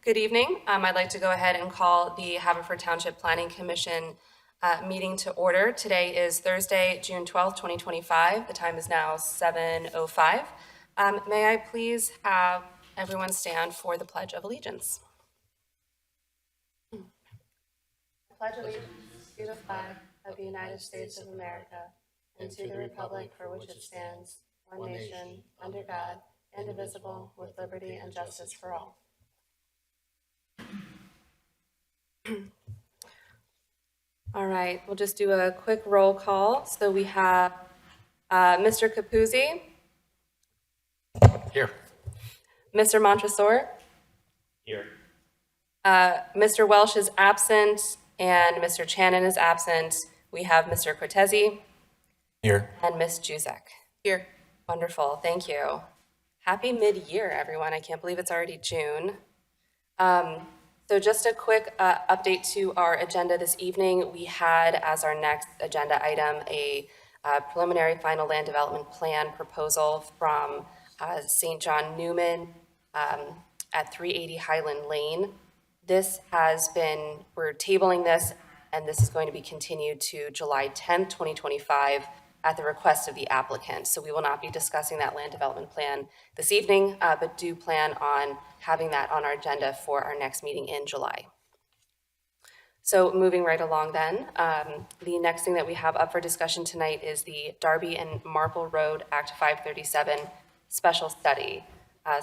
Good evening. I'd like to go ahead and call the Haverford Township Planning Commission meeting to order. Today is Thursday, June 12th, 2025. The time is now 7:05. May I please have everyone stand for the Pledge of Allegiance? I pledge allegiance to the flag of the United States of America and to the republic for which it stands, one nation, under God, indivisible, with liberty and justice for all. All right, we'll just do a quick roll call. So we have Mr. Capuzzi. Here. Mr. Montresor. Here. Mr. Welsh is absent, and Mr. Channon is absent. We have Mr. Cortese. Here. And Ms. Juzek. Here. Wonderful, thank you. Happy mid-year, everyone. I can't believe it's already June. So just a quick update to our agenda this evening. We had as our next agenda item a preliminary final land development plan proposal from St. John Newman at 380 Highland Lane. We're tabling this, and this is going to be continued to July 10th, 2025 at the request of the applicant. So we will not be discussing that land development plan this evening, but do plan on having that on our agenda for our next meeting in July. So moving right along then, the next thing that we have up for discussion tonight is the Darby and Marple Road Act 537 special study.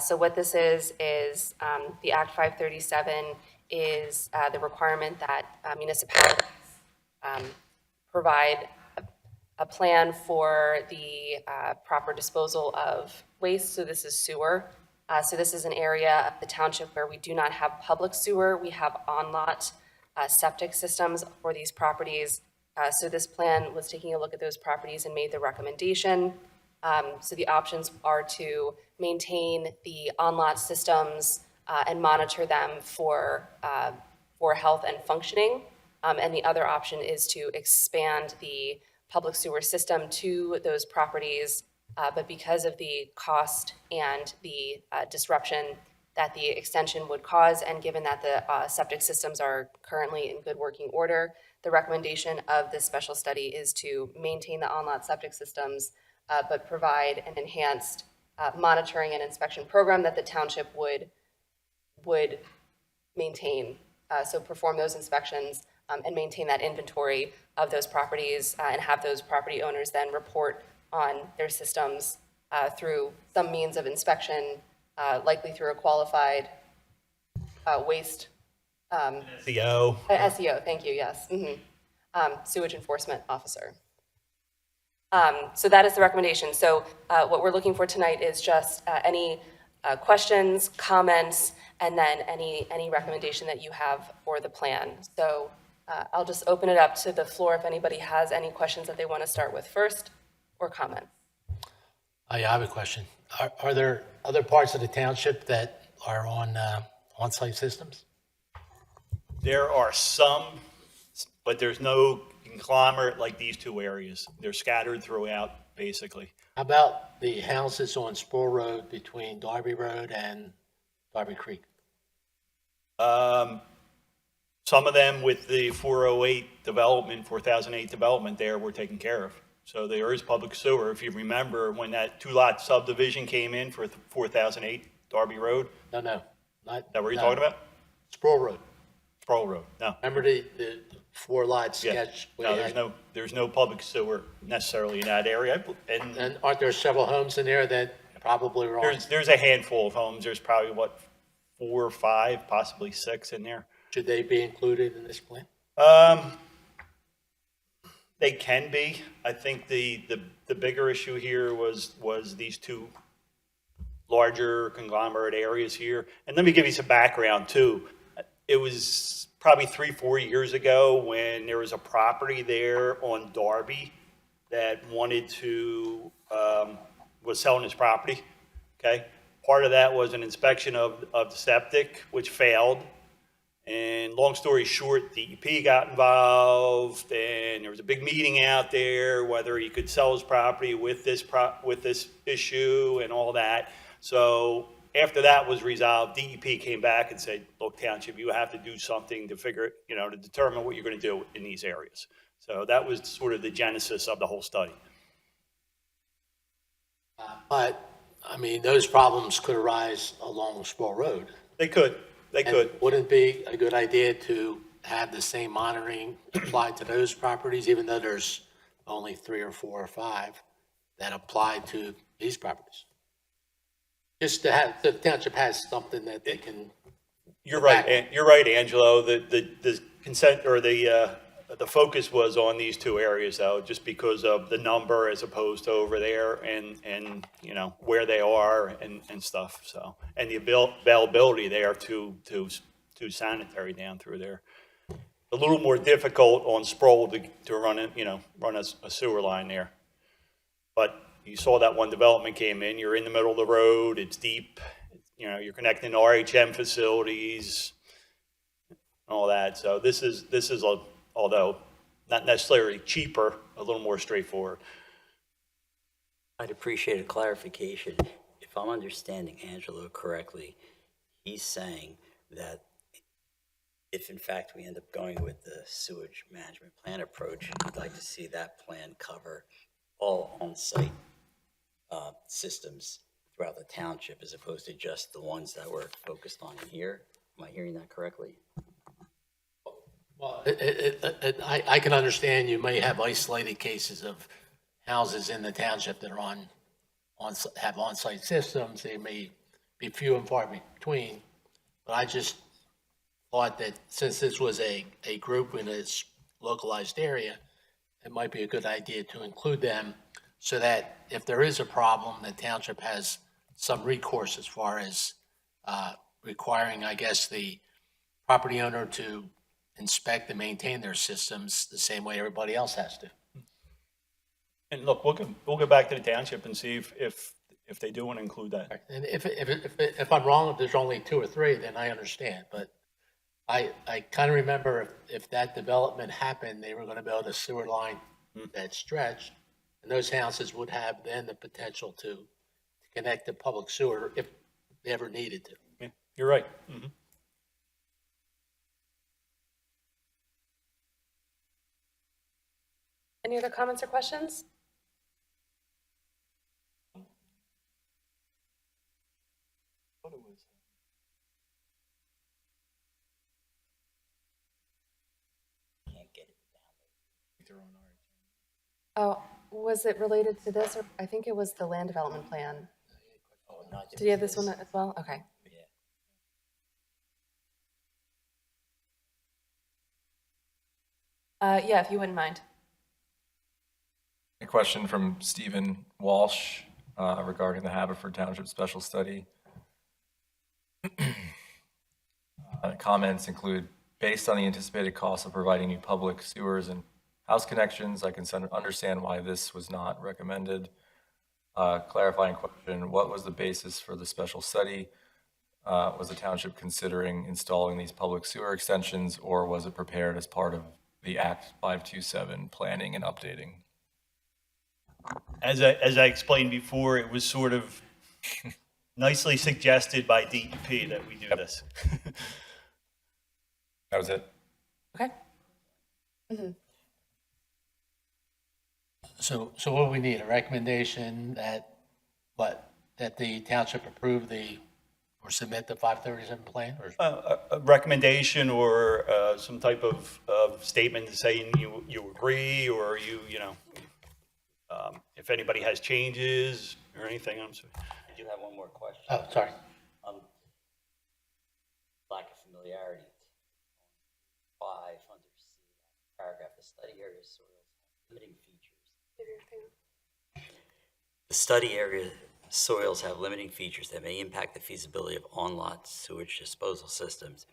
So what this is the Act 537 is the requirement that municipalities provide a plan for the proper disposal of waste. So this is sewer. So this is an area of the township where we do not have public sewer. We have on-lot septic systems for these properties. So this plan was taking a look at those properties and made the recommendation. So the options are to maintain the on-lot systems and monitor them for health and functioning. And the other option is to expand the public sewer system to those properties, but because of the cost and the disruption that the extension would cause, and given that the septic systems are currently in good working order, the recommendation of this special study is to maintain the on-lot septic systems, but provide an enhanced monitoring and inspection program that the township would maintain. So perform those inspections and maintain that inventory of those properties and have those property owners then report on their systems through some means of inspection, likely through a qualified waste SEO. SEO, thank you, yes. Sewage enforcement officer. So that is the recommendation. So what we're looking for tonight is just any questions, comments, and then any recommendation that you have for the plan. So I'll just open it up to the floor if anybody has any questions that they want to start with first or comment. Yeah, I have a question. Are there other parts of the township that are on on-site systems? There are some, but there's no conglomerate like these two areas. They're scattered throughout, basically. How about the houses on Sproul Road between Darby Road and Darby Creek? Some of them with the 408 development, 4008 development there were taken care of. So there is public sewer. If you remember when that two-lot subdivision came in for 4008 Darby Road. No. Is that what you're talking about? Sproul Road. Sproul Road, no. Remember the 4-lot Yeah. sketch? No, there's no public sewer necessarily in that area. And aren't there several homes in there that probably were on? There's a handful of homes. There's probably, 4 or 5, possibly 6 in there. Should they be included in this plan? They can be. I think the bigger issue here was these two larger conglomerate areas here. And let me give you some background too. It was probably 3-4 years ago when there was a property there on Darby that was selling his property. Okay. Part of that was an inspection of the septic, which failed. And long story short, DEP got involved, and there was a big meeting out there whether he could sell his property with this issue and all that. So after that was resolved, DEP came back and said, look, township, you have to do something to figure, to determine what you're going to do in these areas. So that was sort of the genesis of the whole study. But, I mean, those problems could arise along Sproul Road. They could. And wouldn't it be a good idea to have the same monitoring applied to those properties, even though there's only 3 or 4 or 5 that apply to these properties? Just to have, the township has something that they can. You're right, Angelo. The consent or the focus was on these 2 areas though, just because of the number as opposed to over there and where they are and stuff. So, and the availability there to sanitary down through there. A little more difficult on Sproul to run a sewer line there. But you saw that one development came in, you're in the middle of the road, it's deep, you're connecting to RHM facilities, all that. So this is although not necessarily cheaper, a little more straightforward. I'd appreciate a clarification. If I'm understanding Angelo correctly, he's saying that if in fact we end up going with the sewage management plan approach, I'd like to see that plan cover all on-site systems throughout the township as opposed to just the ones that we're focused on in here. Am I hearing that correctly? Well, I can understand you may have isolated cases of houses in the township that are have on-site systems. They may be few and far between, but I just thought that since this was a group in its localized area, it might be a good idea to include them so that if there is a problem, the township has some recourse as far as requiring, I guess, the property owner to inspect and maintain their systems the same way everybody else has to. And look, we'll go back to the township and see if they do want to include that. And if I'm wrong, if there's only 2 or 3, then I understand. But I kind of remember if that development happened, they were going to build a sewer line that stretched, and those houses would have then the potential to connect to public sewer if they ever needed to. Yeah, you're right. Mm-hmm. Any other comments or questions? Can't get it down. Oh, was it related to this, or I think it was the land development plan? Oh, not Did you have this one as well? Okay. Yeah. Yeah, if you wouldn't mind. A question from Stephen Walsh regarding the Haverford Township special study. Comments include, based on the anticipated cost of providing new public sewers and house connections, I can understand why this was not recommended. Clarifying question, what was the basis for the special study? Was the township considering installing these public sewer extensions, or was it prepared as part of the Act 527 planning and updating? As I explained before, it was sort of nicely suggested by DEP that we do this. That was it. Okay. Mm-hmm. So what do we need? A recommendation that the township approve or submit the 537 plan? Or A recommendation or some type of statement saying you agree, or if anybody has changes or anything. I'm sorry. I do have one more question. Oh, sorry. Lack of familiarity. 5 under C, paragraph, the study area soils limiting features. The study area soils have limiting features that may impact the feasibility of on-lot sewage disposal systems.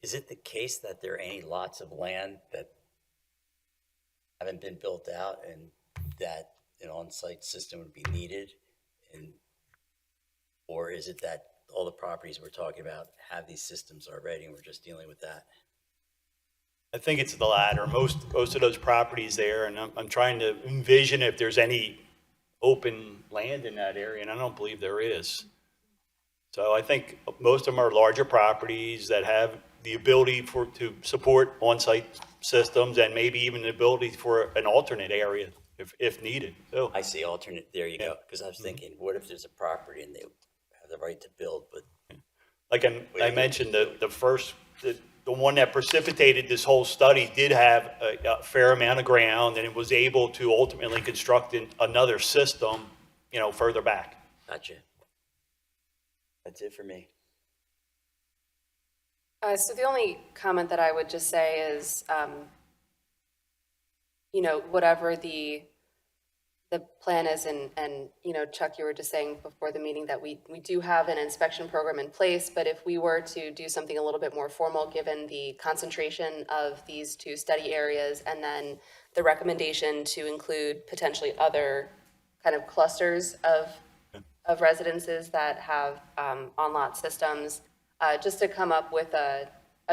Is it the case that there are any lots of land that haven't been built out and that an on-site system would be needed? Or is it that all the properties we're talking about have these systems already and we're just dealing with that? I think it's the latter. Most of those properties there, and I'm trying to envision if there's any open land in that area, and I don't believe there is. So I think most of them are larger properties that have the ability to support on-site systems and maybe even the ability for an alternate area if needed. So, I see alternate, there you go, because I was thinking, what if there's a property and they have the right to build, but like I mentioned, the one that precipitated this whole study did have a fair amount of ground, and it was able to ultimately construct another system, further back. gotcha. That's it for me. So the only comment that I would just say is, whatever the plan is, and, Chuck, you were just saying before the meeting that we do have an inspection program in place, but if we were to do something a little bit more formal, given the concentration of these two study areas, and then the recommendation to include potentially other kind of clusters of residences that have on-lot systems, just to come up with a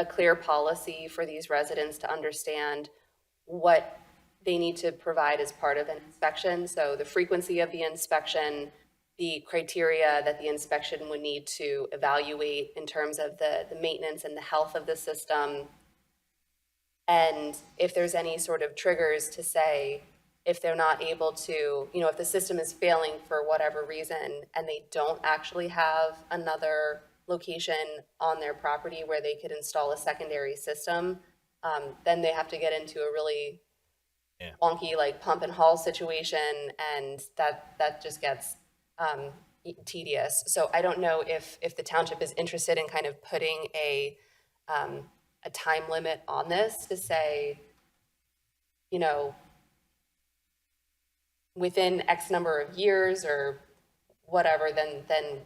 clear policy for these residents to understand what they need to provide as part of an inspection. So the frequency of the inspection, the criteria that the inspection would need to evaluate in terms of the maintenance and the health of the system. And if there's any sort of triggers to say, if they're not able to, if the system is failing for whatever reason and they don't actually have another location on their property where they could install a secondary system, then they have to get into a really wonky like pump and haul situation, and that just gets tedious. So I don't know if the township is interested in kind of putting a time limit on this to say, within X number of years or whatever, then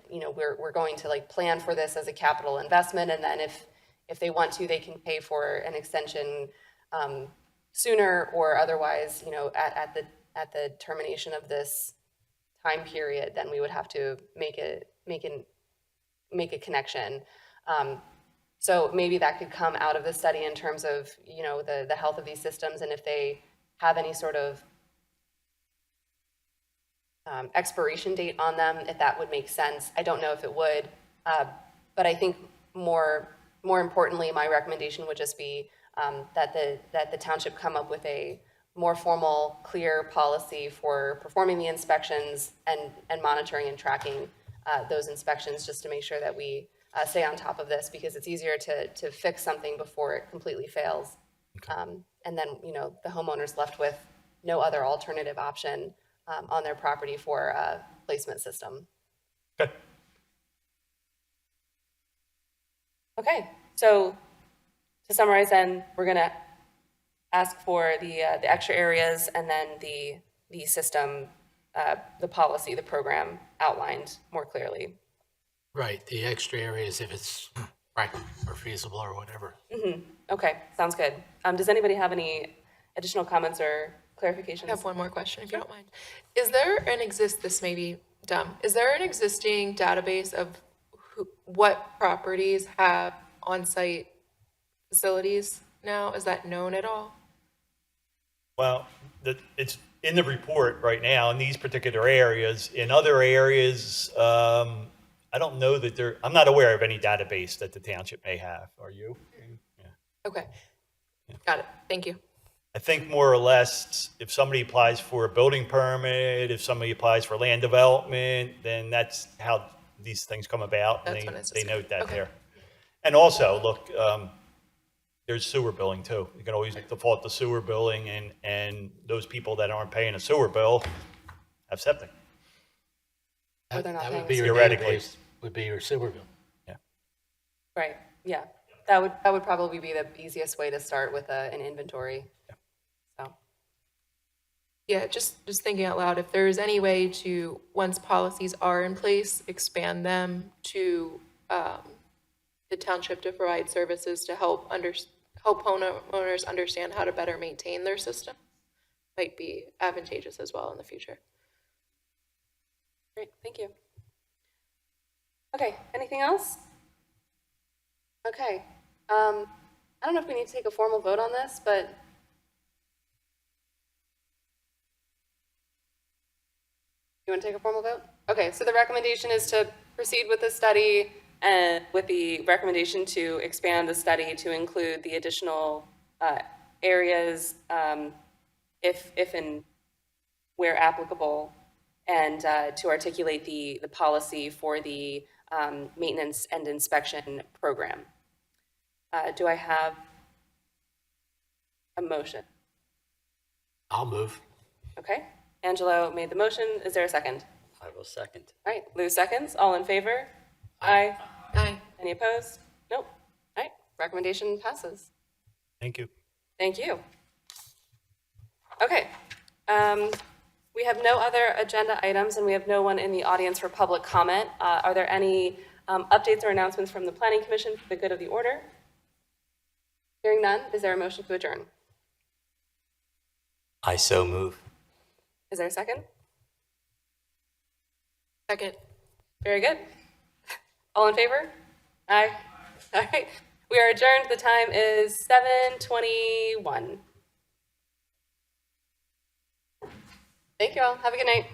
we're going to like plan for this as a capital investment, and then if they want to, they can pay for an extension sooner, or otherwise, at the termination of this time period, then we would have to make a connection. So maybe that could come out of the study in terms of the health of these systems, and if they have any sort of expiration date on them, if that would make sense. I don't know if it would, but I think more importantly, my recommendation would just be that the township come up with a more formal, clear policy for performing the inspections and monitoring and tracking those inspections, just to make sure that we stay on top of this, because it's easier to fix something before it completely fails. And then, the homeowner's left with no other alternative option on their property for a placement system. Okay. Okay, so to summarize then, we're gonna ask for the extra areas, and then the system, the policy, the program outlined more clearly. Right, the extra areas if it's practical or feasible or whatever. Okay, sounds good. Does anybody have any additional comments or clarifications? I have one more question, if you don't mind. Is there this may be dumb, is there an existing database of what properties have on-site facilities now? Is that known at all? Well, it's in the report right now in these particular areas. In other areas, I don't know that I'm not aware of any database that the township may have. Are you? Yeah. Okay, got it, thank you. I think more or less, if somebody applies for a building permit, if somebody applies for land development, then that's how these things come about. That's And when it's they note that okay. there. And also, look, there's sewer billing too. You can always default to sewer billing, and those people that aren't paying a sewer bill have septic. Or they're not That paying would be your Theoretically. database, would be your sewer bill. Right, yeah. That would probably be the easiest way to start with an inventory. So, Yeah, just thinking out loud, if there's any way to, once policies are in place, expand them to the township to provide services to help homeowners understand how to better maintain their system, might be advantageous as well in the future. great, thank you. Okay, anything else? Okay, I don't know if we need to take a formal vote on this, but you want to take a formal vote? Okay, so the recommendation is to proceed with the study and with the recommendation to expand the study to include the additional areas, if and where applicable, and to articulate the policy for the maintenance and inspection program. Do I have a motion? I'll move. Okay, Angelo made the motion. Is there a second? I will second. All right, Lou seconds. All in favor? Aye. Aye. Any opposed? Nope. All right, recommendation passes. Thank you. Thank you. Okay, we have no other agenda items, and we have no one in the audience for public comment. Are there any updates or announcements from the Planning Commission for the good of the order? Hearing none, is there a motion to adjourn? I so move. Is there a second? Second. Very good. All in favor? Aye. All right, we are adjourned. The time is 7:21. Thank you all. Have a good night.